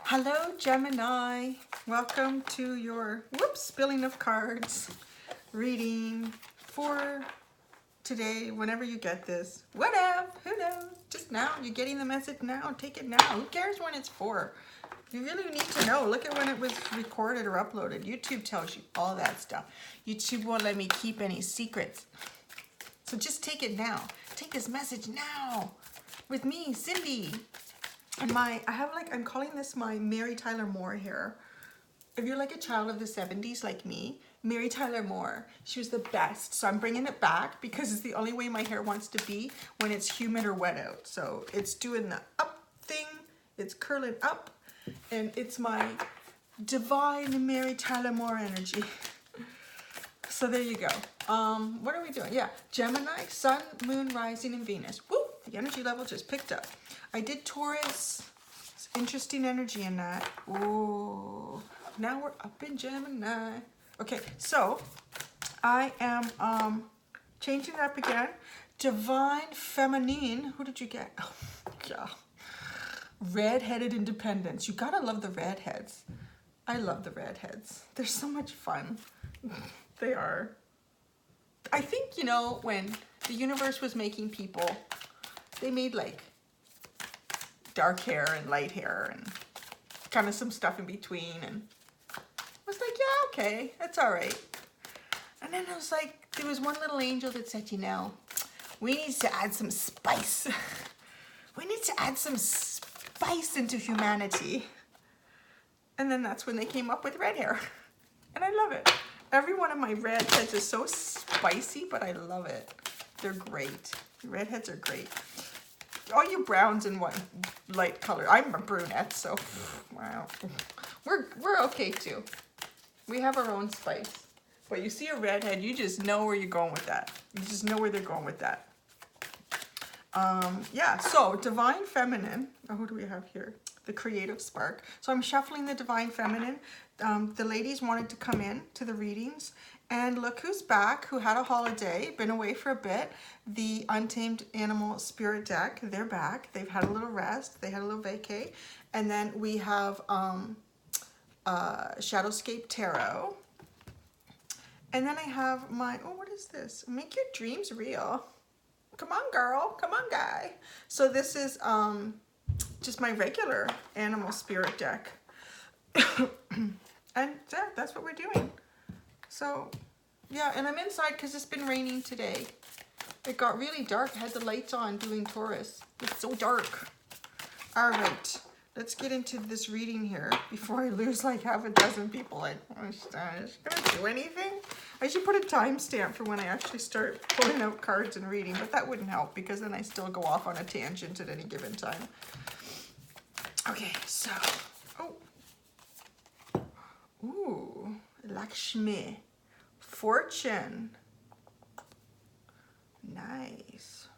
Hello, Gemini. Welcome to your, spilling of cards reading for today, whenever you get this. Whatever, who knows? Just now, you're getting the message now, take it now. Who cares when it's for? You really need to know. Look at when it was recorded or uploaded. YouTube tells you all that stuff. YouTube won't let me keep any secrets. So just take it now. Take this message now with me, Cindy. And I'm calling this my Mary Tyler Moore hair. If you're like a child of the 70s like me, Mary Tyler Moore, she was the best. So I'm bringing it back because it's the only way my hair wants to be when it's humid or wet out. So it's doing the up thing, it's curling up, and it's my divine Mary Tyler Moore energy. So there you go. What are we doing? Yeah, Gemini, Sun, Moon, Rising, and Venus. Woo! The energy level just picked up. I did Taurus. It's interesting energy in that. Ooh, now we're up in Gemini. Okay, so I am changing it up again. Divine Feminine. Who did you get? Oh, yeah. Red-headed Independence. You gotta love the redheads. I love the redheads. They're so much fun. They are. I think, you know, when the universe was making people, they made like dark hair and light hair and kind of some stuff in between, and I was like, yeah, okay, that's all right. And then I was like, there was one little angel that said, you know, we need to add some spice. We need to add some spice into humanity. And then that's when they came up with red hair. And I love it. Every one of my redheads is so spicy, but I love it. They're great. Redheads are great. All you browns and what light color. I'm a brunette, so wow. We're okay too. We have our own spice. But you see a redhead, you just know where you're going with that. You just know where they're going with that. Yeah, so Divine Feminine. Oh, who do we have here? The Creative Spark. So I'm shuffling the Divine Feminine. The ladies wanted to come in to the readings. And look who's back, who had a holiday, been away for a bit. The Untamed Animal Spirit deck, they're back. They've had a little rest. They had a little vacay. And then we have Shadowscape Tarot. And then I have my, oh, what is this? Make Your Dreams Real. Come on, girl. Come on, guy. So this is just my regular Animal Spirit deck. And yeah, that's what we're doing. So, yeah, and I'm inside because it's been raining today. It got really dark. I had the lights on doing Taurus. It's so dark. All right, let's get into this reading here before I lose like half a dozen people. Like, oh, is gonna do anything? I should put a timestamp for when I actually start pulling out cards and reading, but that wouldn't help because then I still go off on a tangent at any given time. Okay, so, ooh, Lakshmi. Fortune. Nice.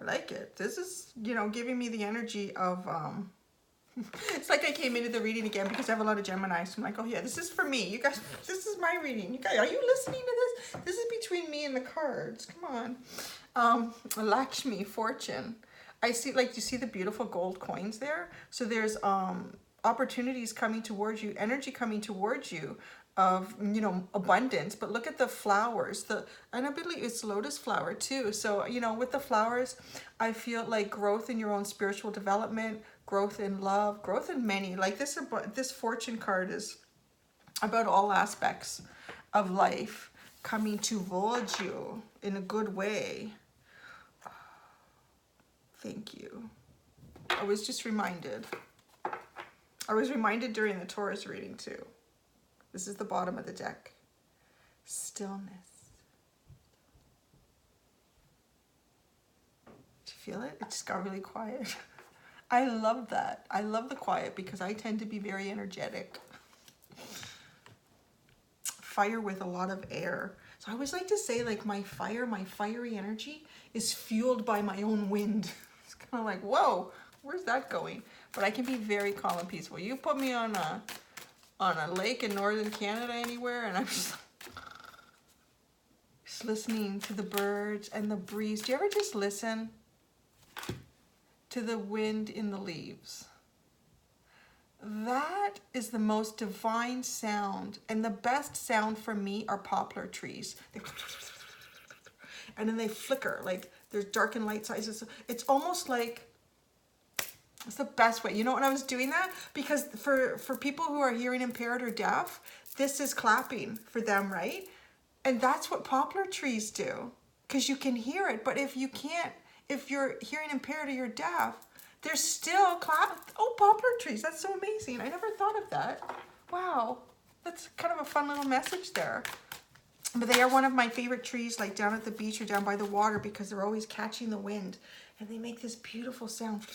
I like it. This is, you know, giving me the energy of, it's like I came into the reading again because I have a lot of Gemini. So I'm like, oh yeah, this is for me. You guys, this is my reading. You guys, are you listening to this? This is between me and the cards. Come on. Lakshmi, Fortune. I see, like, you see the beautiful gold coins there? So there's, opportunities coming towards you, energy coming towards you of, you know, abundance. But look at the flowers, and I believe it's lotus flower too. So, you know, with the flowers, I feel like growth in your own spiritual development, growth in love, growth in many. Like this Fortune card is about all aspects of life coming towards you in a good way. Thank you. I was just reminded. I was reminded during the Taurus reading too. This is the bottom of the deck. Stillness. Did you feel it? It just got really quiet. I love that. I love the quiet because I tend to be very energetic. Fire with a lot of air. So I always like to say, like, my fiery energy is fueled by my own wind. It's kind of like, whoa, where's that going? But I can be very calm and peaceful. You put me on a lake in northern Canada anywhere, and I'm just listening to the birds and the breeze. Do you ever just listen to the wind in the leaves. That is the most divine sound, and the best sound for me are poplar trees. And then they flicker, like there's dark and light sizes. It's almost like, it's the best way. You know when I was doing that? Because for people who are hearing impaired or deaf, this is clapping for them, right? And that's what poplar trees do, because you can hear it. But if you can't, if you're hearing impaired or you're deaf, there's still clap. Oh, poplar trees. That's so amazing. I never thought of that. Wow. That's kind of a fun little message there. But they are one of my favorite trees, like down at the beach or down by the water, because they're always catching the wind. And they make this beautiful sound.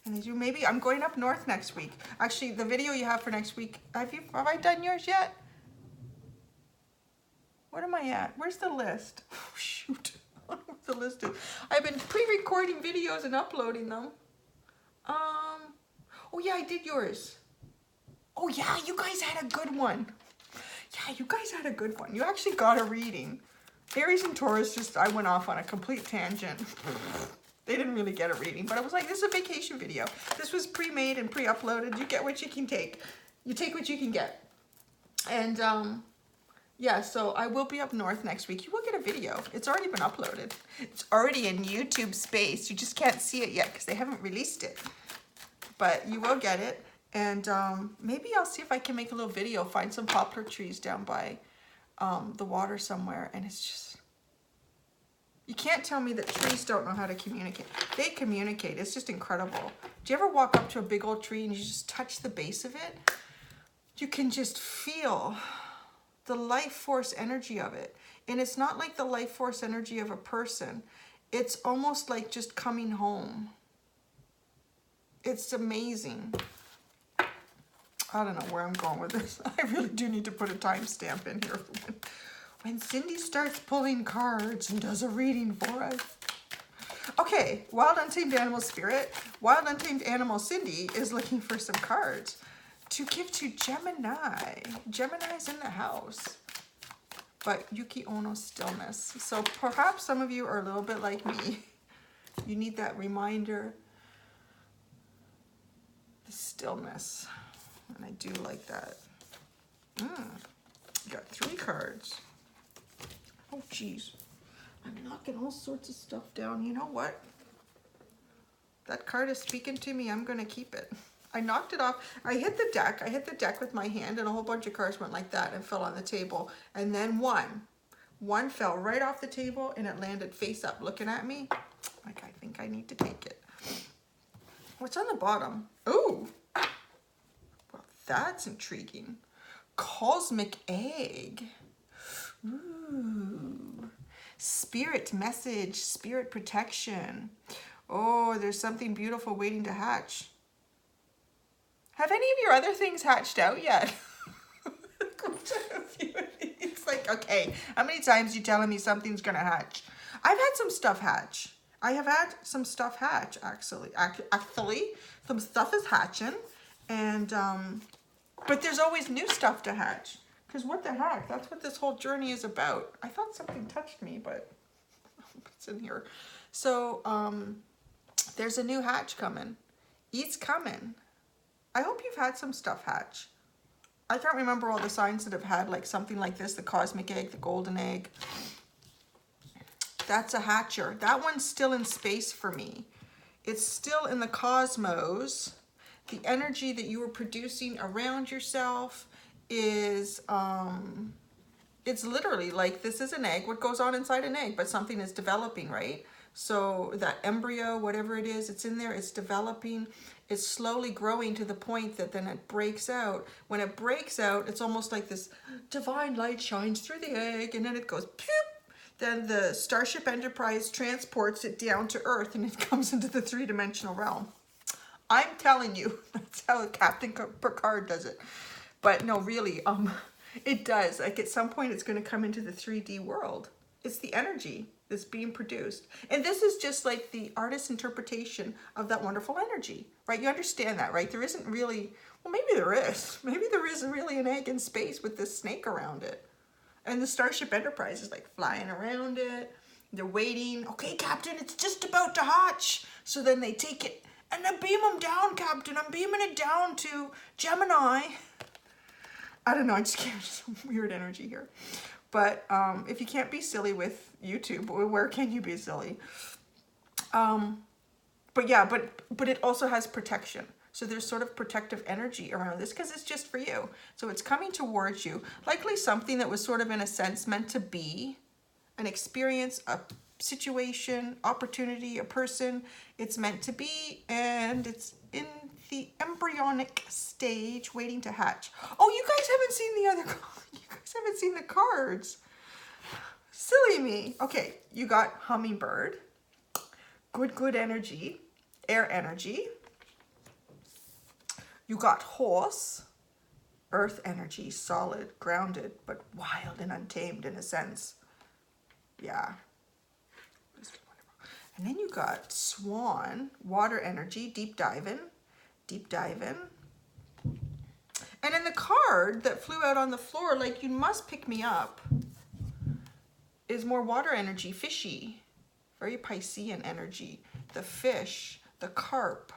And they do. Maybe I'm going up north next week. Actually, the video you have for next week, have I done yours yet? What am I at? Where's the list? Oh, shoot. I don't know what the list is. I've been pre-recording videos and uploading them. Oh yeah, I did yours. Oh yeah, you guys had a good one. Yeah, you guys had a good one. You actually got a reading. Aries and Taurus, I went off on a complete tangent. They didn't really get a reading, but I was like, this is a vacation video. This was pre-made and pre-uploaded. You get what you can take. You take what you can get. And yeah, so I will be up north next week. You will get a video. It's already been uploaded. It's already in YouTube space. You just can't see it yet because they haven't released it. But you will get it. And maybe I'll see if I can make a little video, find some poplar trees down by the water somewhere. And it's just, you can't tell me that trees don't know how to communicate. They communicate. It's just incredible. Do you ever walk up to a big old tree and you just touch the base of it? You can just feel the life force energy of it. And it's not like the life force energy of a person. It's almost like just coming home. It's amazing. I don't know where I'm going with this. I really do need to put a timestamp in here when Cindy starts pulling cards and does a reading for us. Okay, Wild Untamed Animal Spirit. Wild Untamed Animal Cindy is looking for some cards to give to Gemini. Gemini's in the house. But Yuki Ono stillness. So perhaps some of you are a little bit like me. You need that reminder. The stillness. And I do like that. Got 3 cards. Oh, geez. I'm knocking all sorts of stuff down. You know what? That card is speaking to me. I'm going to keep it. I knocked it off. I hit the deck. I hit the deck with my hand, and a whole bunch of cards went like that and fell on the table. And then one fell right off the table, and it landed face up looking at me. Like, I think I need to take it. What's on the bottom? Ooh. Well, that's intriguing. Cosmic egg. Ooh. Spirit message, spirit protection. Oh, there's something beautiful waiting to hatch. Have any of your other things hatched out yet? It's like, okay, how many times are you telling me something's gonna hatch? I've had some stuff hatch. I have had some stuff hatch, actually. Some stuff is hatching. And, but there's always new stuff to hatch. Because what the heck? That's what this whole journey is about. I thought something touched me, but it's in here. So, there's a new hatch coming. It's coming. I hope you've had some stuff hatch. I can't remember all the signs that have had like something like this, the cosmic egg, the golden egg. That's a hatcher. That one's still in space for me. It's still in the cosmos. The energy that you are producing around yourself is, it's literally like this is an egg. What goes on inside an egg? But something is developing, right? So that embryo, whatever it is, it's in there, it's developing, it's slowly growing to the point that then it breaks out. When it breaks out, it's almost like this divine light shines through the egg, and then it goes, pew! Then the Starship Enterprise transports it down to Earth, and it comes into the 3-dimensional realm. I'm telling you, that's how Captain Picard does it. But no, really, it does. Like at some point, it's going to come into the 3D world. It's the energy that's being produced. And this is just like the artist's interpretation of that wonderful energy, right? You understand that, right? There isn't really, well, maybe there is. Maybe there isn't really an egg in space with this snake around it. And the Starship Enterprise is like flying around it. They're waiting. Okay, Captain, it's just about to hatch. So then they take it and then beam them down, Captain. I'm beaming it down to Gemini. I don't know, I just gave some weird energy here. But if you can't be silly with YouTube, where can you be silly? But yeah, but it also has protection. So there's sort of protective energy around this because it's just for you. So it's coming towards you. Likely something that was sort of in a sense meant to be an experience, a situation, opportunity, a person. It's meant to be, and it's in the embryonic stage waiting to hatch. Oh, you guys haven't seen the other, you guys haven't seen the cards. Silly me. Okay, you got hummingbird, good energy, air energy. You got horse, earth energy, solid, grounded, but wild and untamed in a sense. Yeah. And then you got swan, water energy, deep diving. And then the card that flew out on the floor, like you must pick me up, is more water energy, fishy, very Piscean energy. The fish, the carp.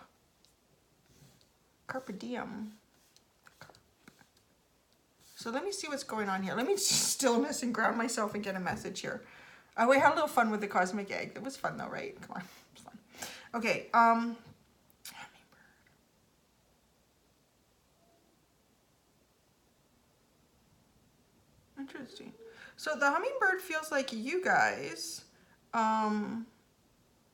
Carpe diem. So let me see what's going on here. Let me stillness and ground myself and get a message here. We had a little fun with the cosmic egg. It was fun though, right? Come on, it was fun. Okay, hummingbird. Interesting. So the hummingbird feels like you guys,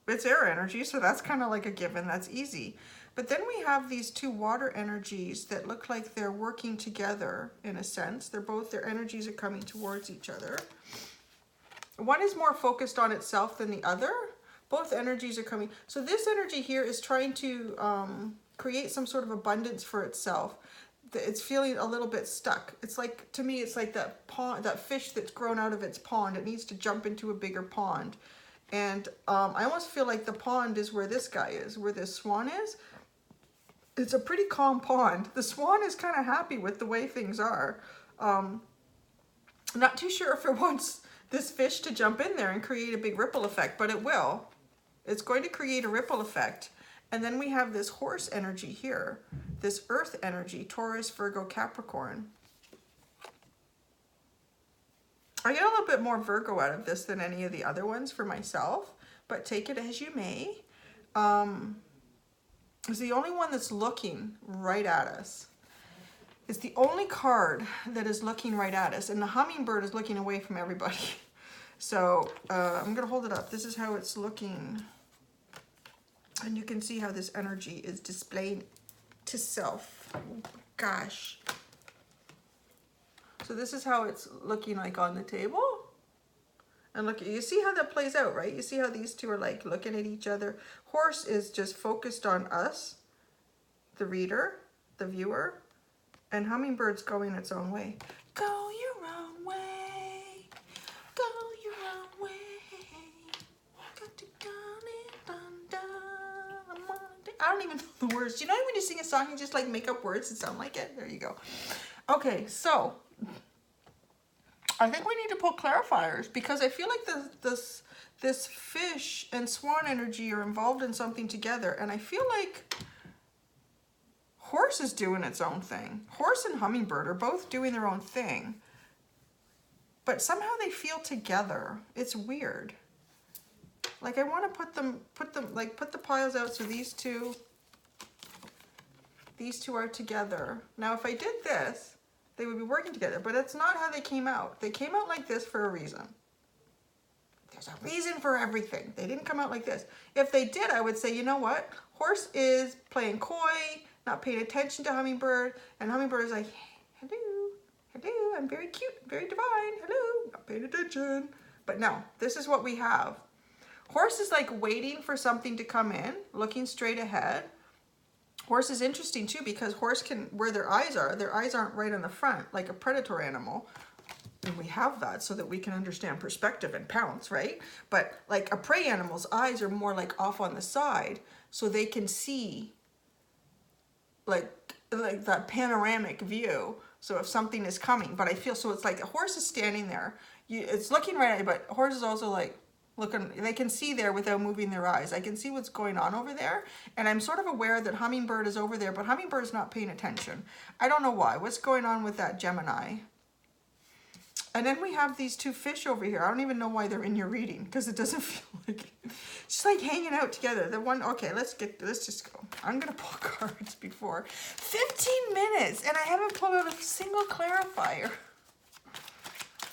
it's air energy, so that's kind of like a given, that's easy. But then we have these two water energies that look like they're working together in a sense. They're both, their energies are coming towards each other. One is more focused on itself than the other. Both energies are coming. So this energy here is trying to create some sort of abundance for itself. It's feeling a little bit stuck. It's like, to me, it's like that pond, that fish that's grown out of its pond. It needs to jump into a bigger pond. And I almost feel like the pond is where this guy is, where this swan is. It's a pretty calm pond. The swan is kind of happy with the way things are. Not too sure if it wants this fish to jump in there and create a big ripple effect, but it will. It's going to create a ripple effect. And then we have this horse energy here, this earth energy, Taurus, Virgo, Capricorn. I get a little bit more Virgo out of this than any of the other ones for myself, but take it as you may. It's the only one that's looking right at us. It's the only card that is looking right at us, and the hummingbird is looking away from everybody. So I'm gonna hold it up. This is how it's looking. And you can see how this energy is displayed to self. Oh, gosh. So this is how it's looking like on the table. And look, you see how that plays out, right? You see how these two are like looking at each other. Horse is just focused on us, the reader, the viewer, and hummingbird's going its own way. Go your own way. Go your own way. Got to go it undone. I don't even know the words. Do you know when you sing a song, you just like make up words that sound like it? There you go. Okay, so I think we need to pull clarifiers because I feel like this fish and swan energy are involved in something together, and I feel like horse is doing its own thing. Horse and hummingbird are both doing their own thing, but somehow they feel together. It's weird. Like I want to put the piles out so these two are together. Now if I did this, they would be working together, but that's not how they came out. They came out like this for a reason. There's a reason for everything. They didn't come out like this. If they did, I would say, you know what? Horse is playing coy, not paying attention to hummingbird, and hummingbird is like, hello, hello, I'm very cute, very divine, hello, not paying attention. But no, this is what we have. Horse is like waiting for something to come in, looking straight ahead. Horse is interesting too because horse can, where their eyes aren't right on the front like a predator animal. And we have that so that we can understand perspective and pounce, right? But like a prey animal's eyes are more like off on the side so they can see like that panoramic view. So if something is coming, but I feel, so it's like a horse is standing there. It's looking right at you, but horse is also like, looking, they can see there without moving their eyes. I can see what's going on over there, and I'm sort of aware that Hummingbird is over there, but Hummingbird's not paying attention. I don't know why. What's going on with that Gemini? And then we have these two fish over here. I don't even know why they're in your reading, because it doesn't feel like it's like hanging out together. The one, okay, let's just go. I'm gonna pull cards before 15 minutes, and I haven't pulled out a single clarifier.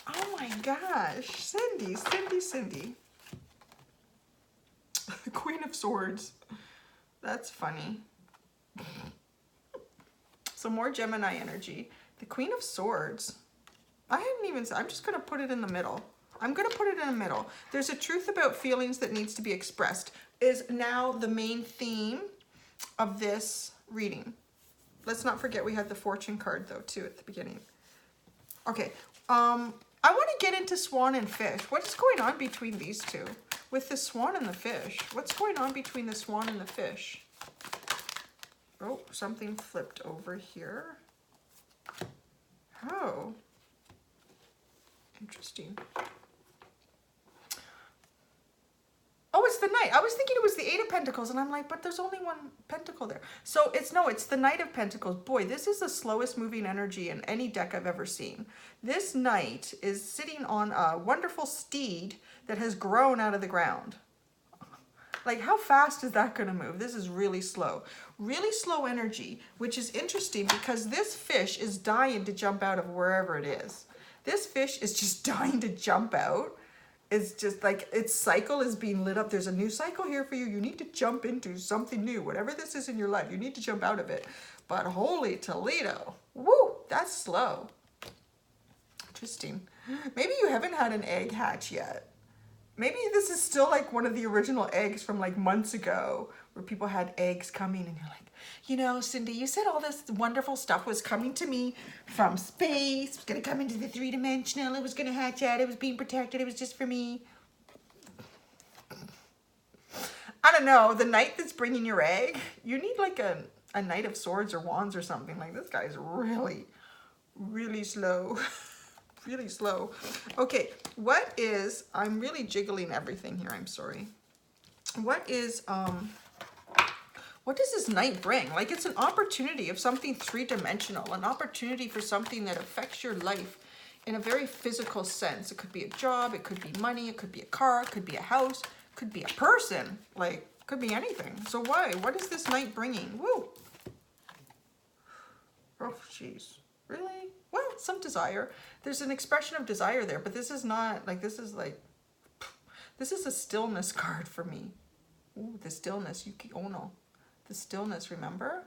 Oh my gosh, Cindy. The Queen of Swords. That's funny. So more Gemini energy. The Queen of Swords. I hadn't even, I'm just gonna put it in the middle. I'm gonna put it in the middle. There's a truth about feelings that needs to be expressed is now the main theme of this reading. Let's not forget we had the fortune card though too at the beginning. Okay, I want to get into swan and fish. What's going on between these two? With the swan and the fish. What's going on between the swan and the fish? Oh, something flipped over here. Oh. Interesting. Oh, it's the Knight. I was thinking it was the Eight of Pentacles, and I'm like, but there's only one pentacle there. So it's the Knight of Pentacles. Boy, this is the slowest moving energy in any deck I've ever seen. This Knight is sitting on a wonderful steed that has grown out of the ground. Like, how fast is that going to move? This is really slow energy, which is interesting because this fish is dying to jump out of wherever it is. This fish is just dying to jump out. It's just like its cycle is being lit up. There's a new cycle here for you. You need to jump into something new. Whatever this is in your life, you need to jump out of it. But holy Toledo. Woo, that's slow. Interesting. Maybe you haven't had an egg hatch yet. Maybe this is still like one of the original eggs from like months ago where people had eggs coming and you're like, you know, Cindy, you said all this wonderful stuff was coming to me from space. It was going to come into the three-dimensional. It was going to hatch out. It was being protected. It was just for me. I don't know. The Knight that's bringing your egg, you need like a Knight of Swords or Wands or something. Like this guy's really, really slow. Really slow. Okay, what is, I'm really jiggling everything here. I'm sorry. What is, what does this Knight bring? Like it's an opportunity of something three-dimensional, an opportunity for something that affects your life in a very physical sense. It could be a job, it could be money, it could be a car, it could be a house, it could be a person, like could be anything. So why? What is this Knight bringing? Woo! Oh, jeez. Really? Well, some desire. There's an expression of desire there, but this is not, like, this is a stillness card for me. Ooh, the stillness, Yuki Ono. The stillness, remember?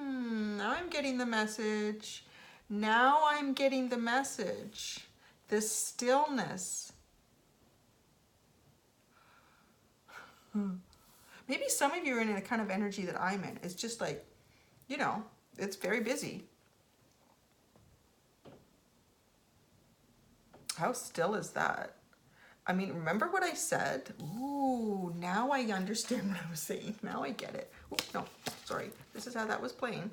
Now I'm getting the message. Now I'm getting the message. The stillness. Maybe some of you are in a kind of energy that I'm in. It's just like, you know, it's very busy. How still is that? I mean, remember what I said? Ooh, now I understand what I was saying. Now I get it. Ooh, no, sorry. This is how that was playing.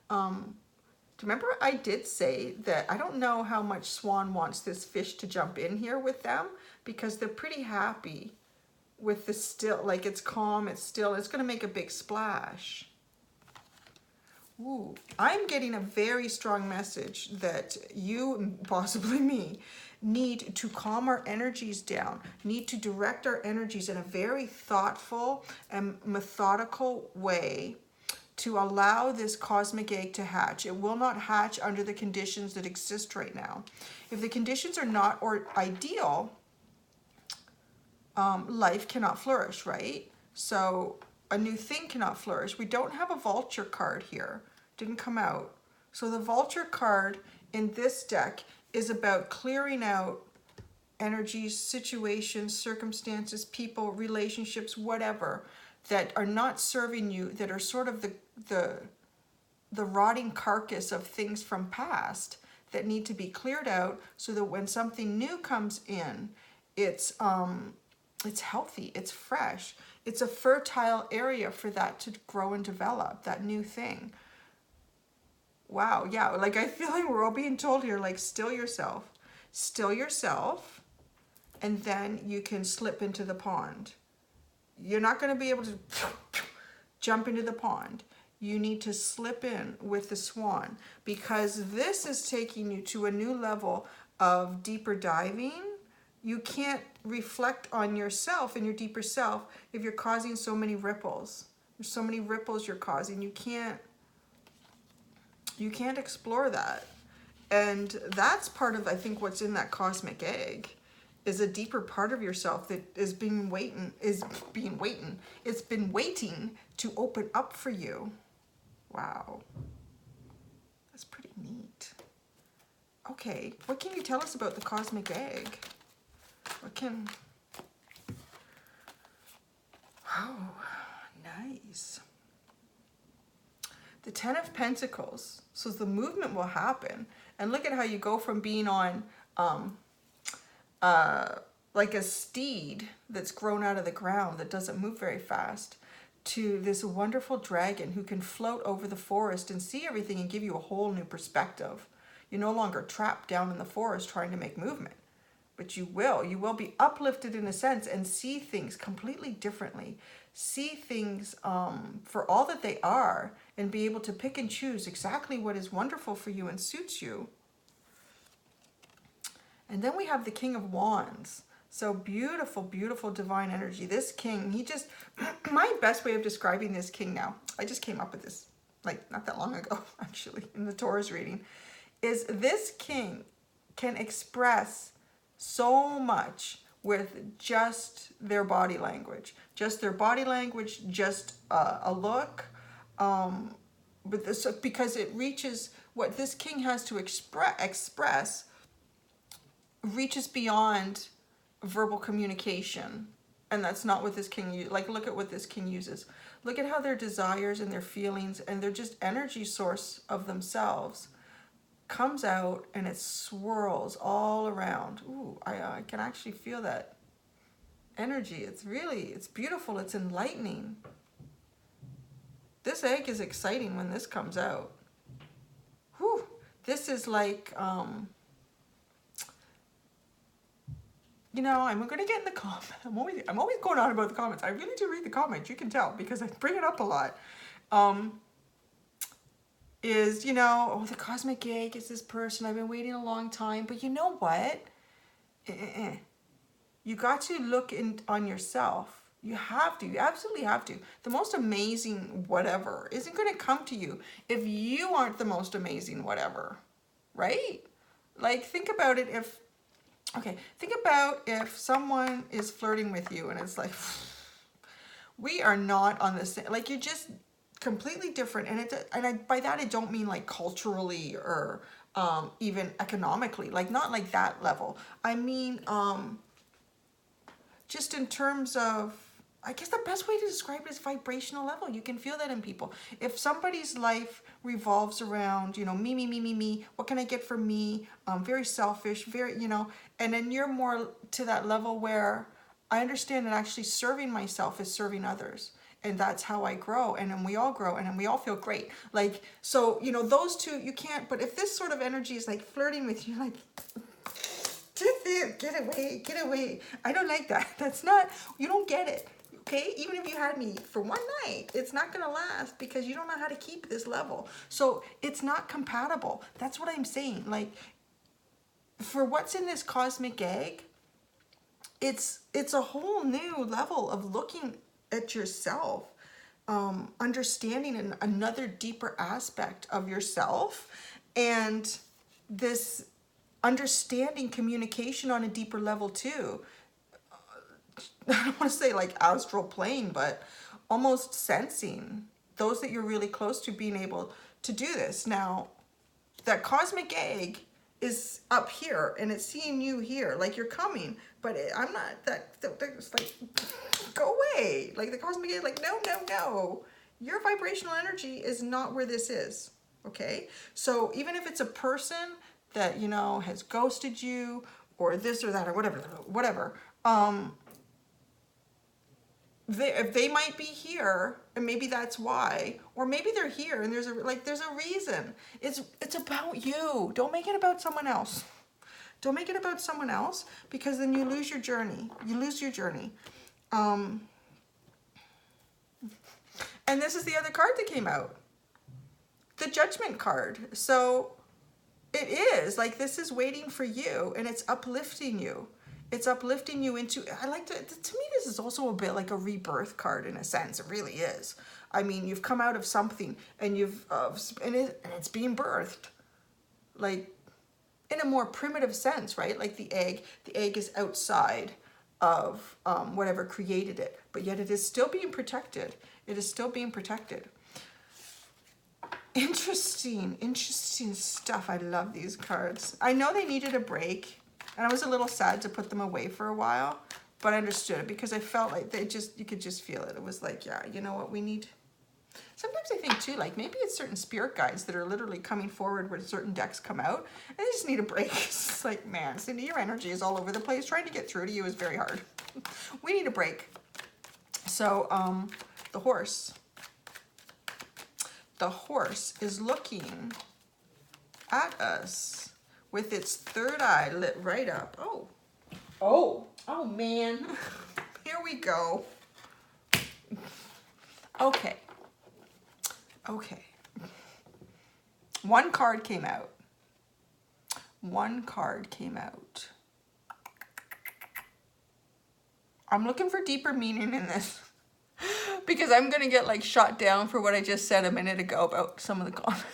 Do you remember I did say that I don't know how much Swan wants this fish to jump in here with them because they're pretty happy with the still, like it's calm, it's still, it's going to make a big splash. Ooh, I'm getting a very strong message that you, possibly me, need to calm our energies down, need to direct our energies in a very thoughtful and methodical way to allow this cosmic egg to hatch. It will not hatch under the conditions that exist right now. If the conditions are not ideal, life cannot flourish, right? So a new thing cannot flourish. We don't have a vulture card here. Didn't come out. So the vulture card in this deck is about clearing out energies, situations, circumstances, people, relationships, whatever, that are not serving you, that are sort of the rotting carcass of things from past that need to be cleared out so that when something new comes in, it's healthy, it's fresh, it's a fertile area for that to grow and develop, that new thing. Wow, yeah, like I feel like we're all being told here, like still yourself. Still yourself. and then you can slip into the pond. You're not going to be able to jump into the pond. You need to slip in with the swan, because this is taking you to a new level of deeper diving. You can't reflect on yourself and your deeper self if you're causing so many ripples. There's so many ripples you're causing. You can't explore that. And that's part of, I think, what's in that cosmic egg, is a deeper part of yourself that is been waiting. It's been waiting to open up for you. Wow. That's pretty neat. Okay, what can you tell us about the cosmic egg? Oh, nice. The Ten of Pentacles. So the movement will happen. And look at how you go from being on like a steed that's grown out of the ground that doesn't move very fast, to this wonderful dragon who can float over the forest and see everything and give you a whole new perspective. You're no longer trapped down in the forest trying to make movement, but you will be uplifted in a sense and see things completely differently. See things for all that they are, and be able to pick and choose exactly what is wonderful for you and suits you. And then we have the King of Wands. So beautiful, beautiful divine energy. This king, he just, my best way of describing this king now, I just came up with this like not that long ago, actually, in the Taurus reading, is this king can express so much with just their body language. Just their body language, just a look. But this, because it reaches, what this king has to express reaches beyond verbal communication. And that's not what this king, like, look at what this king uses. Look at how their desires and their feelings and their just energy source of themselves comes out, and it swirls all around. Ooh, I can actually feel that energy. It's beautiful. It's enlightening. This egg is exciting when this comes out. Whew. This is like, you know, I'm going to get in the comments. I'm always going on about the comments. I really do read the comments. You can tell because I bring it up a lot. Is, you know, oh, the cosmic egg is this person. I've been waiting a long time. But you know what? You got to look on yourself. You have to. You absolutely have to. The most amazing whatever isn't going to come to you if you aren't the most amazing whatever. Right? Like, think about it if... Okay, think about if someone is flirting with you and it's like, we are not on the same, like, you're just completely different. And by that, I don't mean like culturally or even economically, like not like that level. I mean, just in terms of, I guess the best way to describe it is vibrational level. You can feel that in people. If somebody's life revolves around, you know, me, what can I get for me? Very selfish, very, you know, and then you're more to that level where I understand that actually serving myself is serving others. And that's how I grow. And then we all grow, and then we all feel great. Like, so, you know, those two, you can't, but if this sort of energy is like flirting with you, like, get away. I don't like that. That's not, you don't get it. Okay, even if you had me for one night, it's not going to last because you don't know how to keep this level. So it's not compatible. That's what I'm saying. Like, for what's in this cosmic egg, it's a whole new level of looking at yourself, understanding another deeper aspect of yourself, and this understanding communication on a deeper level too. I don't want to say like astral plane, but almost sensing those that you're really close to being able to do this. Now, that cosmic egg is up here and it's seeing you here, like you're coming, but I'm not, it's like, go away. Like the cosmic egg, like, no. Your vibrational energy is not where this is, okay? So even if it's a person that, you know, has ghosted you or this or that or whatever, they might be here, and maybe that's why, or maybe they're here and there's a reason. It's about you. Don't make it about someone else. Don't make it about someone else, because then you lose your journey. You lose your journey. And this is the other card that came out. The Judgment card. So it is like, this is waiting for you, and it's uplifting you. It's uplifting you into, I like to me, this is also a bit like a rebirth card in a sense. It really is. I mean, you've come out of something, and and it's being birthed. Like, in a more primitive sense, right? Like the egg is outside of whatever created it, but yet it is still being protected. It is still being protected. Interesting stuff. I love these cards. I know they needed a break, and I was a little sad to put them away for a while, but I understood it because I felt like you could just feel it. It was like, yeah, you know what we need. Sometimes I think too, like maybe it's certain spirit guides that are literally coming forward when certain decks come out, and they just need a break. It's like, man, Cindy, your energy is all over the place. Trying to get through to you is very hard. We need a break. So, the horse. The horse is looking at us with its third eye lit right up. Oh man. Here we go. Okay. One card came out. I'm looking for deeper meaning in this because I'm going to get like shot down for what I just said a minute ago about some of the comments.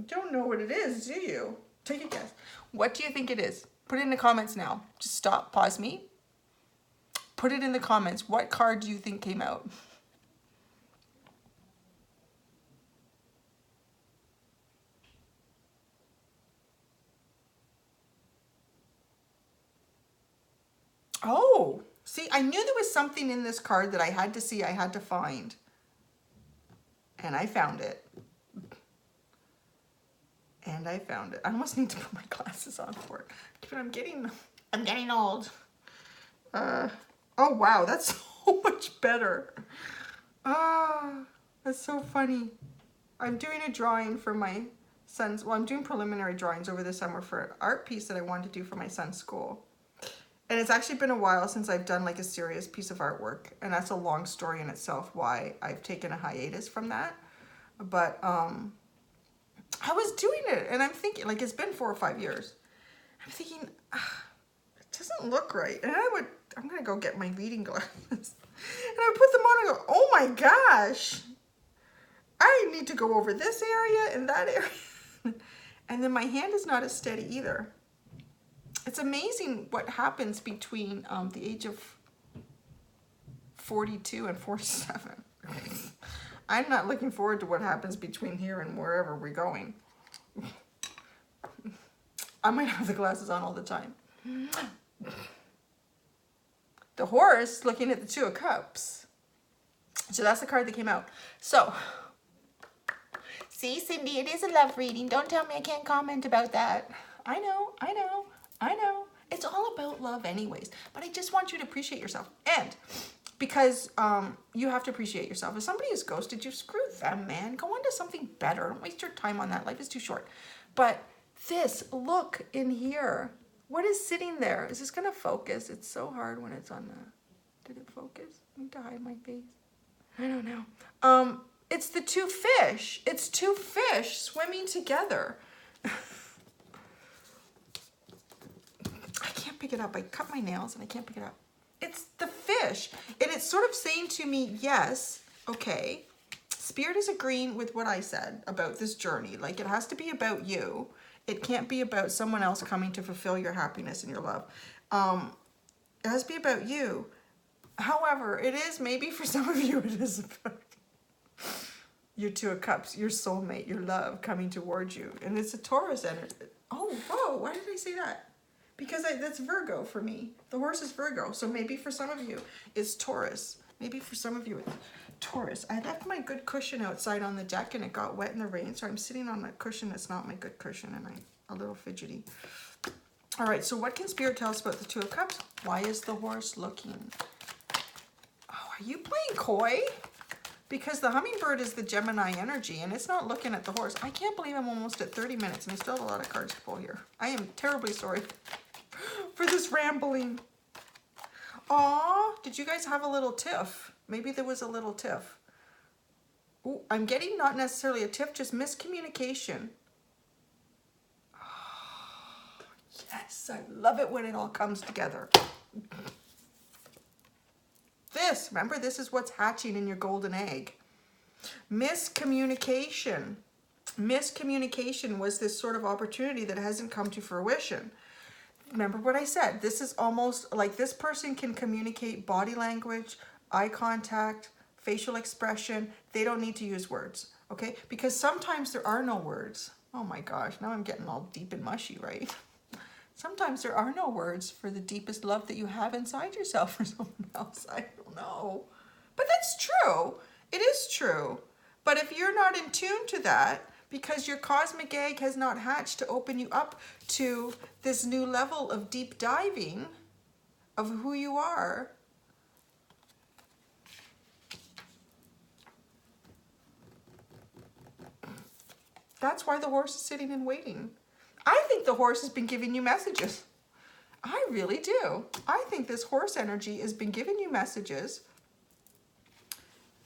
Don't know what it is, do you? Take a guess. What do you think it is? Put it in the comments now. Just stop, pause me. Put it in the comments. What card do you think came out? Oh, see, I knew there was something in this card that I had to see, I had to find. And I found it. I almost need to put my glasses on for it. But I'm getting old. Oh, wow, that's so much better. That's so funny. I'm doing a drawing for my son's, well, I'm doing preliminary drawings over the summer for an art piece that I wanted to do for my son's school. And it's actually been a while since I've done like a serious piece of artwork. And that's a long story in itself why I've taken a hiatus from that. But I was doing it and I'm thinking, like, it's been 4 or 5 years. I'm thinking, it doesn't look right. And I'm going to go get my reading glasses. And I put them on and go, oh my gosh. I need to go over this area and that area. And then my hand is not as steady either. It's amazing what happens between the age of 42 and 47. I'm not looking forward to what happens between here and wherever we're going. I might have the glasses on all the time. The horse looking at the Two of Cups. So that's the card that came out. So, see, Cindy, it is a love reading. Don't tell me I can't comment about that. I know. It's all about love anyways. But I just want you to appreciate yourself. And because you have to appreciate yourself. If somebody has ghosted you, screw them, man. Go on to something better. Don't waste your time on that. Life is too short. But this, look in here. What is sitting there? Is this going to focus? It's so hard when it's on the... Did it focus? I need to hide my face. I don't know. It's the two fish. It's two fish swimming together. I can't pick it up. I cut my nails and I can't pick it up. It's the fish. And it's sort of saying to me, yes, okay, Spirit is agreeing with what I said about this journey. Like, it has to be about you. It can't be about someone else coming to fulfill your happiness and your love. It has to be about you. However, it is, maybe for some of you, it is about your Two of Cups, your soulmate, your love coming towards you. And it's a Taurus energy. Oh, whoa, why did I say that? Because that's Virgo for me. The horse is Virgo. So maybe for some of you, it's Taurus. Maybe for some of you, it's Taurus. I left my good cushion outside on the deck and it got wet in the rain. So I'm sitting on a cushion that's not my good cushion and I'm a little fidgety. All right, so what can Spirit tell us about the Two of Cups? Why is the horse looking? Oh, are you playing coy? Because the hummingbird is the Gemini energy, and it's not looking at the horse. I can't believe I'm almost at 30 minutes, and I still have a lot of cards to pull here. I am terribly sorry for this rambling. Aw, did you guys have a little tiff? Maybe there was a little tiff. Ooh, I'm getting not necessarily a tiff, just miscommunication. Oh, yes, I love it when it all comes together. This, remember, this is what's hatching in your golden egg. Miscommunication. Miscommunication was this sort of opportunity that hasn't come to fruition. Remember what I said, this is almost like this person can communicate body language, eye contact, facial expression. They don't need to use words, okay? Because sometimes there are no words. Oh my gosh, now I'm getting all deep and mushy, right? Sometimes there are no words for the deepest love that you have inside yourself for someone else. I don't know. But that's true. It is true. But if you're not in tune to that, because your cosmic egg has not hatched to open you up to this new level of deep diving of who you are, that's why the horse is sitting and waiting. I think the horse has been giving you messages. I really do. I think this horse energy has been giving you messages,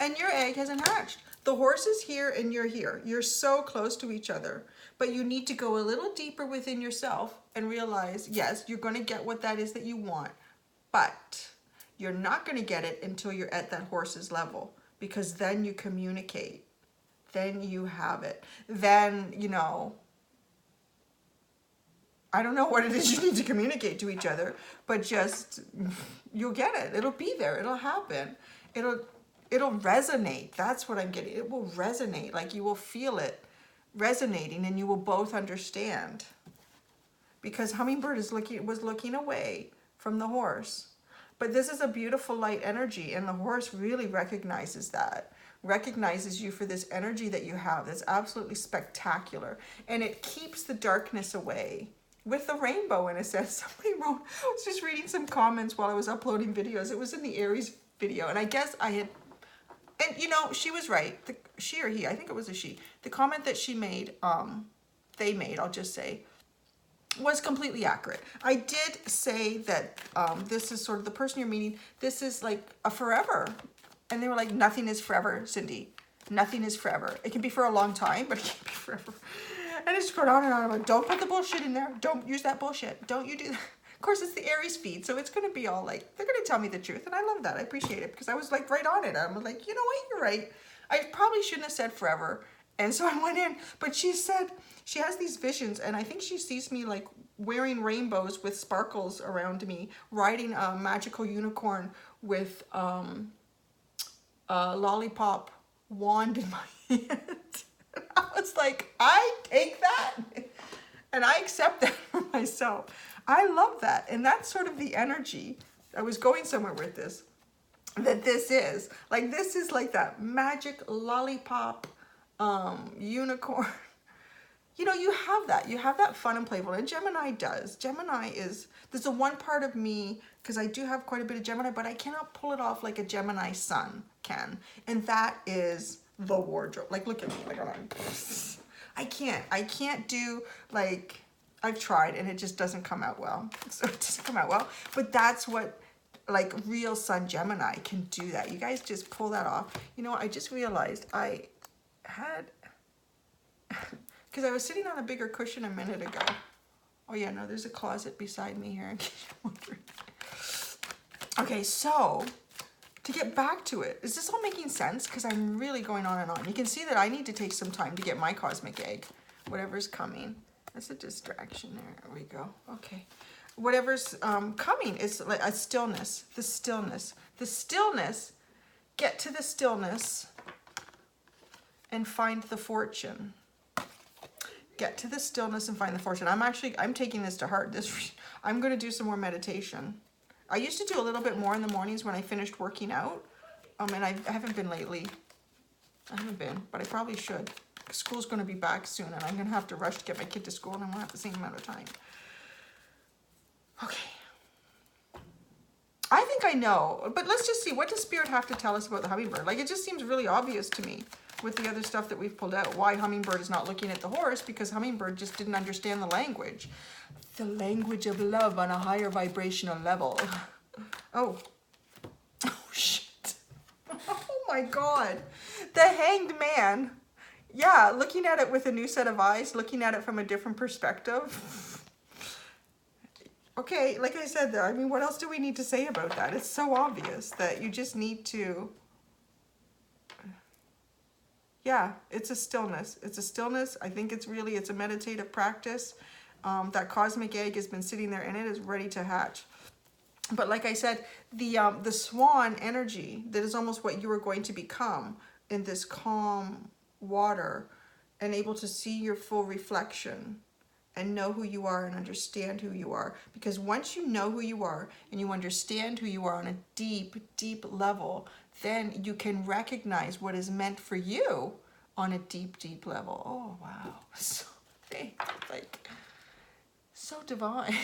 and your egg hasn't hatched. The horse is here and you're here. You're so close to each other, but you need to go a little deeper within yourself and realize, yes, you're going to get what that is that you want, but you're not going to get it until you're at that horse's level, because then you communicate. Then you have it. Then, you know, I don't know what it is you need to communicate to each other, but just, you'll get it. It'll be there. It'll happen. It'll resonate. That's what I'm getting. It will resonate. Like you will feel it resonating, and you will both understand. Because hummingbird was looking away from the horse. But this is a beautiful light energy, and the horse really recognizes that. Recognizes you for this energy that you have that's absolutely spectacular. And it keeps the darkness away. With the rainbow, in a sense. Somebody wrote, I was just reading some comments while I was uploading videos. It was in the Aries video, and I guess I had, and you know, she was right. She or he, I think it was a she. The comment that she made, they made, I'll just say, was completely accurate. I did say that this is sort of the person you're meeting, this is like a forever. And they were like, nothing is forever, Cindy. Nothing is forever. It can be for a long time, but it can't be forever. And it's going on and on. I'm like, don't put the bullshit in there. Don't use that bullshit. Don't you do that. Of course, it's the Aries feed, so it's going to be all like, they're going to tell me the truth. And I love that. I appreciate it, because I was like right on it. I'm like, you know what? You're right. I probably shouldn't have said forever. And so I went in. But she said she has these visions, and I think she sees me like wearing rainbows with sparkles around me, riding a magical unicorn with a lollipop wand in my hand. I was like, I take that and I accept that for myself. I love that. And that's sort of the energy. I was going somewhere with this, that this is like that magic lollipop unicorn. You know, you have that fun and playful, and Gemini does. Gemini is, there's a one part of me, because I do have quite a bit of Gemini, but I cannot pull it off like a Gemini sun can. And that is the wardrobe. Like, look at me, like, I can't do, like, I've tried, and it just doesn't come out well. So it doesn't come out well, but that's what, like, real sun Gemini can do that. You guys just pull that off. You know what, I just realized I had, because I was sitting on a bigger cushion a minute ago. Oh yeah, no, there's a closet beside me here, in case you're wondering. Okay, so to get back to it, is this all making sense? Because I'm really going on and on. You can see that I need to take some time to get my cosmic egg, whatever's coming. That's a distraction there. There we go. Okay. Whatever's coming is like a stillness. The stillness. The stillness. Get to the stillness and find the fortune. Get to the stillness and find the fortune. I'm taking this to heart. I'm going to do some more meditation. I used to do a little bit more in the mornings when I finished working out. And I haven't been lately. I haven't been, but I probably should. School's going to be back soon, and I'm going to have to rush to get my kid to school, and I won't have the same amount of time. Okay. I think I know, but let's just see. What does Spirit have to tell us about the hummingbird? Like, it just seems really obvious to me with the other stuff that we've pulled out. Why hummingbird is not looking at the horse, because hummingbird just didn't understand the language. The language of love on a higher vibrational level. Oh. Oh, shit. Oh, my God. The Hanged Man. Yeah, looking at it with a new set of eyes, looking at it from a different perspective. Okay, like I said, I mean, what else do we need to say about that? It's so obvious that you just need to... Yeah, it's a stillness. It's a stillness. I think it's a meditative practice. That cosmic egg has been sitting there and it is ready to hatch. But like I said, the swan energy, that is almost what you are going to become in this calm water and able to see your full reflection and know who you are and understand who you are. Because once you know who you are and you understand who you are on a deep, deep level, then you can recognize what is meant for you on a deep, deep level. Oh, wow. So, like, so divine.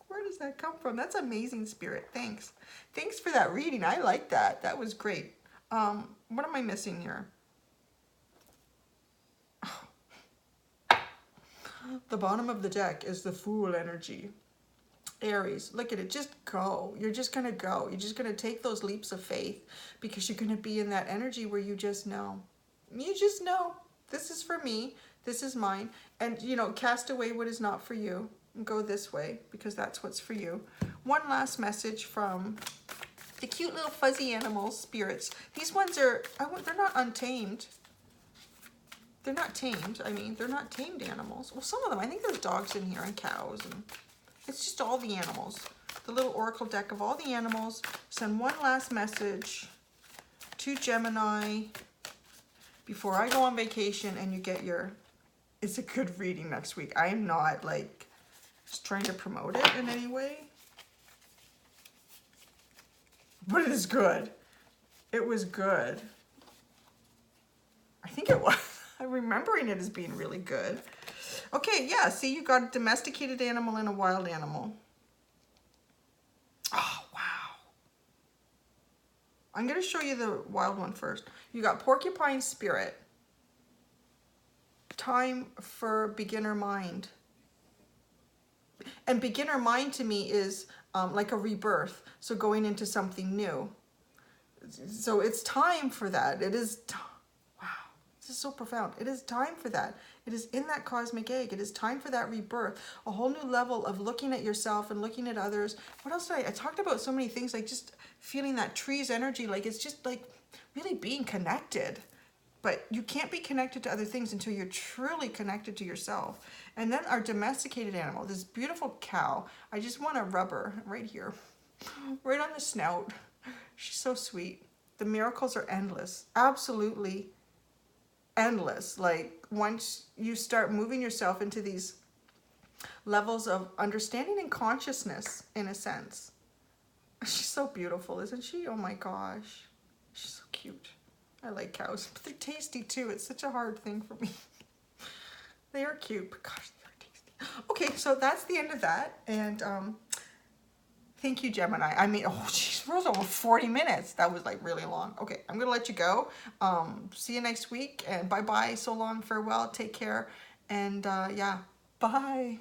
Where does that come from? That's amazing, Spirit. Thanks. Thanks for that reading. I like that. That was great. What am I missing here? Oh. The bottom of the deck is the Fool energy. Aries, look at it. Just go. You're just going to go. You're just going to take those leaps of faith because you're going to be in that energy where you just know. You just know. This is for me. This is mine. And, you know, cast away what is not for you. Go this way because that's what's for you. One last message from the cute little fuzzy animals, spirits. These ones are, they're not untamed. They're not tamed. I mean, they're not tamed animals. Well, some of them, I think there's dogs in here and cows. And it's just all the animals. The little oracle deck of all the animals. Send one last message to Gemini before I go on vacation and you get your, it's a good reading next week. I am not like just trying to promote it in any way. But it is good. It was good. I think it was. I'm remembering it as being really good. Okay, yeah, see, you got a domesticated animal and a wild animal. Oh, wow. I'm going to show you the wild one first. You got porcupine spirit. Time for beginner mind. And beginner mind to me is like a rebirth. So going into something new. So it's time for that. It is, wow, this is so profound. It is time for that. It is in that cosmic egg. It is time for that rebirth. A whole new level of looking at yourself and looking at others. What else did I talked about so many things, like just feeling that tree's energy. Like it's just like really being connected. But you can't be connected to other things until you're truly connected to yourself. And then our domesticated animal, this beautiful cow. I just want to rub her right here, right on the snout. She's so sweet. The miracles are endless, absolutely endless. Like once you start moving yourself into these levels of understanding and consciousness, in a sense. She's so beautiful, isn't she? Oh my gosh. She's so cute. I like cows, but they're tasty too. It's such a hard thing for me. They are cute, but gosh, they're tasty. Okay, so that's the end of that. And thank you, Gemini. I mean, oh, geez, we're over 40 minutes. That was like really long. Okay, I'm going to let you go. See you next week. And bye-bye. So long. Farewell. Take care. And yeah, bye.